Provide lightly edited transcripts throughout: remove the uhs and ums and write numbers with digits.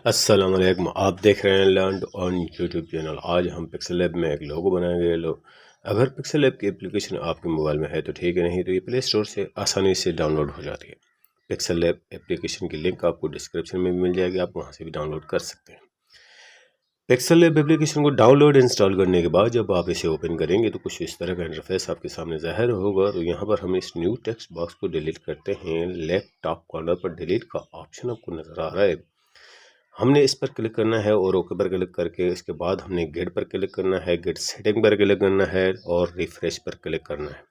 अस्सलाम वालेकुम। आप देख रहे हैं लर्न ऑन यूट्यूब चैनल। आज हम पिक्सल लैब में एक लोगो बनाएंगे। अगर पिक्सल लैब की एप्लीकेशन आपके मोबाइल में है तो ठीक है, नहीं तो ये प्ले स्टोर से आसानी से डाउनलोड हो जाती है। पिक्सल लैब एप्लीकेशन की लिंक आपको डिस्क्रिप्शन में भी मिल जाएगी, आप वहाँ से भी डाउनलोड कर सकते हैं। पिक्सल लैब एप्लीकेशन को डाउनलोड इंस्टॉल करने के बाद जब आप इसे ओपन करेंगे तो कुछ इस तरह का इंटरफेस आपके सामने ज़ाहिर होगा। तो यहाँ पर हम इस न्यू टेक्स्ट बॉक्स को डिलीट करते हैं। लेफ्ट टॉप कॉर्नर पर डिलीट का ऑप्शन आपको नज़र आ रहा है, हमने इस पर क्लिक करना है और ओके पर क्लिक करके इसके बाद हमने गेट पर क्लिक करना है, गेट सेटिंग पर क्लिक करना है और रिफ्रेश पर क्लिक करना है।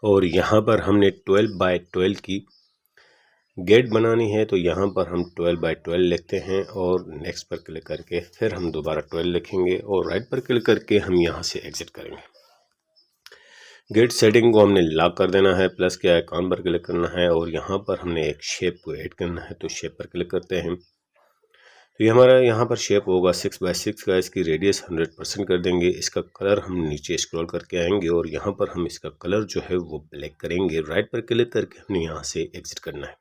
और यहाँ पर हमने 12 बाय 12 की गेट बनानी है, तो यहाँ पर हम 12 बाय 12 लिखते हैं और नेक्स्ट पर क्लिक करके फिर हम दोबारा 12 लिखेंगे और राइट पर क्लिक करके हम यहाँ से एग्जिट करेंगे। गेट सेटिंग को हमने लॉक कर देना है, प्लस के आइकॉन पर क्लिक करना है और यहाँ पर हमने एक शेप को ऐड करना है, तो शेप पर क्लिक करते हैं। तो ये हमारा यहाँ पर शेप होगा 6 बाय 6 का। इसकी रेडियस 100% कर देंगे। इसका कलर हम नीचे स्क्रॉल करके आएंगे और यहाँ पर हम इसका कलर जो है वो ब्लैक करेंगे। राइट पर क्लिक करके हमने यहाँ से एग्जिट करना है।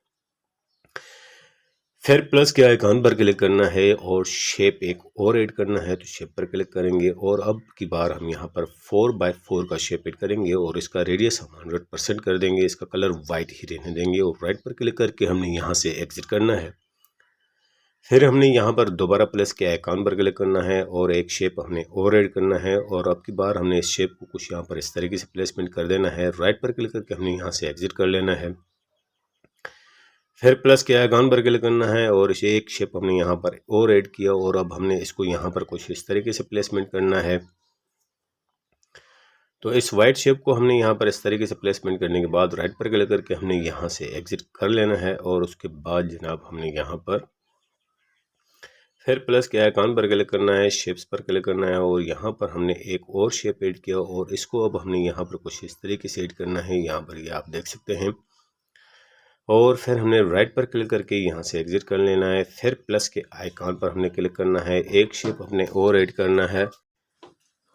फिर प्लस के आइकॉन पर क्लिक करना है और शेप एक और ऐड करना है, तो शेप पर क्लिक करेंगे और अब की बार हम यहाँ पर 4 बाय 4 का शेप ऐड करेंगे और इसका रेडियस हम 100% कर देंगे। इसका कलर वाइट ही रहने देंगे और राइट पर क्लिक करके हमने यहाँ से एग्जिट करना है। फिर हमने यहाँ पर दोबारा प्लस के आइकॉन पर क्लिक करना है और एक शेप हमने और ऐड करना है और अब की बार हमने इस शेप को कुछ यहाँ पर इस तरीके से प्लेसमेंट कर देना है। राइट पर क्लिक करके हमने यहाँ से एग्जिट कर लेना है। फिर प्लस के आइकॉन पर क्लिक करना है और इसे एक शेप हमने यहाँ पर और ऐड किया और अब हमने इसको यहाँ पर कुछ इस तरीके से प्लेसमेंट करना है। तो इस वाइट शेप को हमने यहाँ पर इस तरीके से प्लेसमेंट करने के बाद राइट पर क्लिक करके हमने यहाँ से एग्जिट कर लेना है और उसके बाद जनाब हमने यहाँ पर फिर प्लस के आइकॉन पर क्लिक करना है, शेप्स पर क्लिक करना है और यहाँ पर हमने एक और शेप ऐड किया और इसको अब हमने यहाँ पर कुछ इस तरीके से ऐड करना है। यहाँ पर ये आप देख सकते हैं और फिर हमने राइट पर क्लिक करके यहाँ से एग्जिट कर लेना है। फिर प्लस के आइकॉन पर हमने क्लिक करना है, एक शेप हमने और ऐड करना है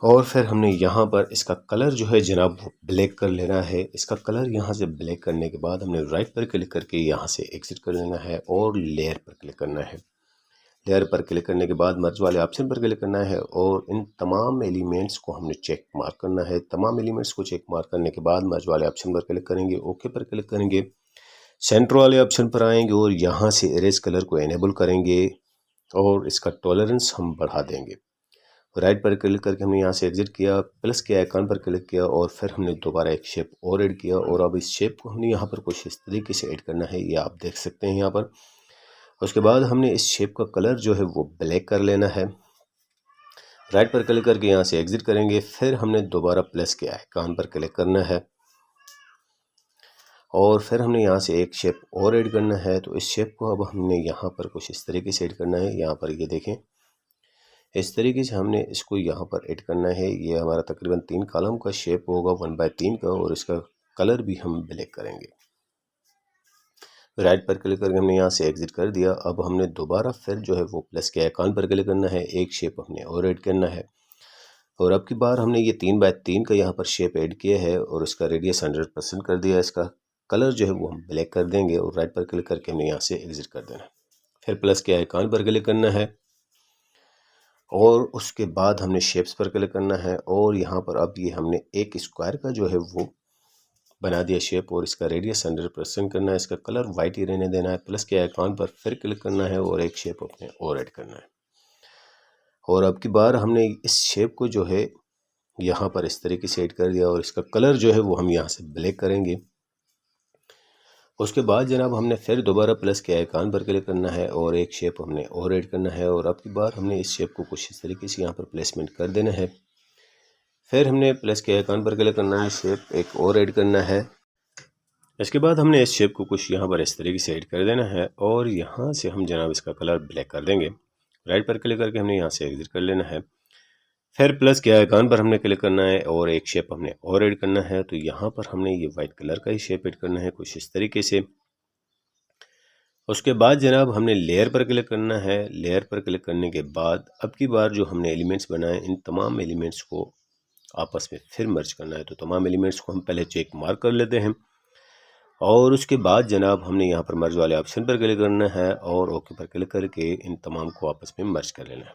और फिर हमने यहाँ पर इसका कलर जो है जनाब वो ब्लैक कर लेना है। इसका कलर यहाँ से ब्लैक करने के बाद हमने राइट पर क्लिक करके यहाँ से एग्जिट कर लेना है और लेयर पर क्लिक करना है। लेयर पर क्लिक करने के बाद मर्ज वाले ऑप्शन पर क्लिक करना है और इन तमाम एलिमेंट्स को हमने चेक मार्क करना है। तमाम एलिमेंट्स को चेक मार्क करने के बाद मर्ज वाले ऑप्शन पर क्लिक करेंगे, ओके पर क्लिक करेंगे, सेंटर वाले ऑप्शन पर आएंगे और यहाँ से इरेज कलर को इनेबल करेंगे और इसका टॉलरेंस हम बढ़ा देंगे। राइट पर क्लिक करके हमने यहाँ से एग्जिट किया, प्लस के आइकॉन पर क्लिक किया और फिर हमने दोबारा एक शेप और ऐड किया और अब इस शेप को हमने यहाँ पर कुछ इस तरीके से ऐड करना है, ये आप देख सकते हैं यहाँ पर। उसके बाद हमने इस शेप का कलर जो है वो ब्लैक कर लेना है। राइट पर क्लिक करके यहाँ से एग्जिट करेंगे। फिर हमने दोबारा प्लस के आइकॉन पर क्लिक करना है और फिर हमने यहाँ से एक शेप और ऐड करना है। तो इस शेप को अब हमने यहाँ पर कुछ इस तरीके से ऐड करना है। यहाँ पर ये देखें, इस तरीके से हमने इसको यहाँ पर ऐड करना है। ये हमारा तकरीबन 3 कॉलम का शेप होगा 1 बाय 3 का और इसका कलर भी हम ब्लैक करेंगे। राइट पर क्लिक करके हमने यहाँ से एग्जिट कर दिया। अब हमने दोबारा फिर जो है वो प्लस के आइकॉन पर क्लिक करना है, एक शेप हमने और ऐड करना है और अब की बार हमने ये 3 बाय 3 का यहाँ पर शेप ऐड किया है और इसका रेडियस 100% कर दिया। इसका कलर जो है वो हम ब्लैक कर देंगे और राइट पर क्लिक करके हमने यहाँ से एग्जिट कर देना है। फिर प्लस के आइकॉन पर क्लिक करना है और उसके बाद हमने शेप्स पर क्लिक करना है और यहाँ पर अब ये हमने एक स्क्वायर का जो है वो बना दिया शेप और इसका रेडियस 100% करना है। इसका कलर वाइट ही रहने देना है। प्लस के आइकॉन पर फिर क्लिक करना है और एक शेप अपने और ऐड करना है और अब की बार हमने इस शेप को जो है यहाँ पर इस तरीके से ऐड कर दिया और इसका कलर जो है वो हम यहाँ से ब्लैक करेंगे। उसके बाद जनाब हमने फिर दोबारा प्लस के आइकॉन पर क्लिक करना है और एक शेप हमने और ऐड करना है और अब की बार हमने इस शेप को कुछ इस तरीके से यहाँ पर प्लेसमेंट कर देना है। फिर हमने प्लस के आइकॉन पर क्लिक करना है, शेप एक और ऐड करना है। इसके बाद हमने इस शेप को कुछ यहाँ पर इस तरीके से ऐड कर देना है और यहाँ से हम जनाब इसका कलर ब्लैक कर देंगे। राइट पर क्लिक करके हमने यहाँ से एग्जिट कर लेना है। फिर प्लस के आइकॉन पर हमने क्लिक करना है और एक शेप हमने और ऐड करना है। तो यहाँ पर हमने ये वाइट कलर का ही शेप ऐड करना है कुछ इस तरीके से। उसके बाद जनाब हमने लेयर पर क्लिक करना है। लेयर पर क्लिक करने के बाद अब की बार जो हमने एलिमेंट्स बनाए इन तमाम एलिमेंट्स को आपस में फिर मर्ज करना है। तो तमाम एलिमेंट्स को हम पहले चेक मार्क कर लेते हैं और उसके बाद जनाब हमने यहाँ पर मर्ज वाले ऑप्शन पर क्लिक करना है और ओके पर क्लिक करके इन तमाम को आपस में मर्ज कर लेना है।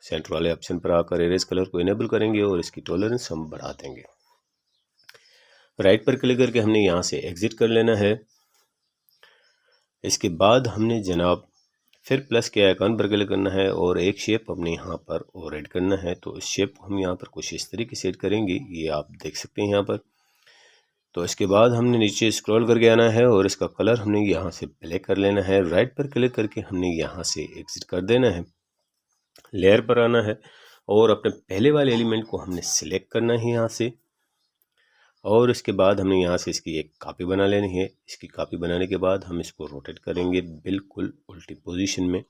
सेंटर वाले ऑप्शन पर आकर इरेज कलर को इनेबल करेंगे और इसकी टॉलरेंस हम बढ़ा देंगे। राइट पर क्लिक करके हमने यहाँ से एग्जिट कर लेना है। इसके बाद हमने जनाब फिर प्लस के आइकॉन पर क्लिक करना है और एक शेप हमने यहाँ पर और ऐड करना है। तो इस शेप को हम यहाँ पर कुछ इस तरीके से ऐड करेंगे, ये आप देख सकते हैं यहाँ पर। तो इसके बाद हमने नीचे स्क्रॉल करके आना है और इसका कलर हमने यहाँ से ब्लैक कर लेना है। राइट पर क्लिक करके हमने यहाँ से एग्जिट कर देना है। लेयर पर आना है और अपने पहले वाले एलिमेंट को हमने सिलेक्ट करना है यहाँ से, और इसके बाद हमने यहाँ से इसकी एक कॉपी बना लेनी है। इसकी कॉपी बनाने के बाद हम इसको रोटेट करेंगे बिल्कुल उल्टी पोजीशन में।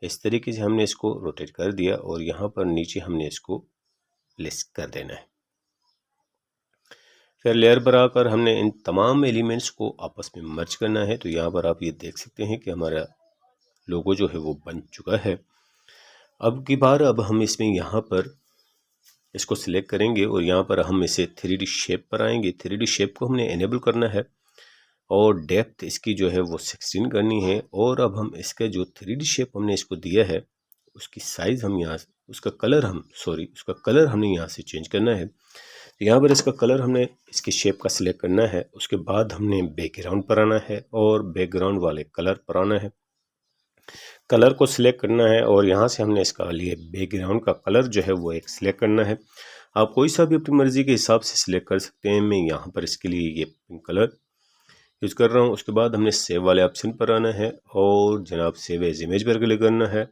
इस तरीके से हमने इसको रोटेट कर दिया और यहाँ पर नीचे हमने इसको प्लेस कर देना है। फिर लेयर पर आकर हमने इन तमाम एलिमेंट्स को आपस में मर्ज करना है। तो यहाँ पर आप ये देख सकते हैं कि हमारा लोगो जो है वो बन चुका है। अब की बार अब हम इसमें यहाँ पर इसको सिलेक्ट करेंगे और यहाँ पर हम इसे 3D शेप पर आएंगे। 3D शेप को हमने इनेबल करना है और डेप्थ इसकी जो है वो 16 करनी है। और अब हम इसका जो 3D शेप हमने इसको दिया है उसकी साइज़ हम यहाँ उसका कलर हमने यहाँ से चेंज करना है। तो यहाँ पर इसका कलर हमने इसकी शेप का सिलेक्ट करना है। उसके बाद हमने बैकग्राउंड पर आना है और बैकग्राउंड वाले कलर पर आना है। कलर को सिलेक्ट करना है और यहाँ से हमने इसका लिए बैकग्राउंड का कलर जो है वो एक सिलेक्ट करना है। आप कोई सा भी अपनी मर्ज़ी के हिसाब से सिलेक्ट कर सकते हैं। मैं यहाँ पर इसके लिए ये पिंक कलर यूज़ कर रहा हूँ। उसके बाद हमने सेव वाले ऑप्शन पर आना है और जनाब सेव एज इमेज पर क्लिक करना है।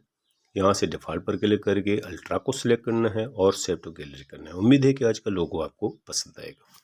यहाँ से डिफ़ॉल्ट पर क्लिक करके अल्ट्रा को सिलेक्ट करना है और सेव टू गैलरी करना है। उम्मीद है कि आज का लोगो आपको पसंद आएगा।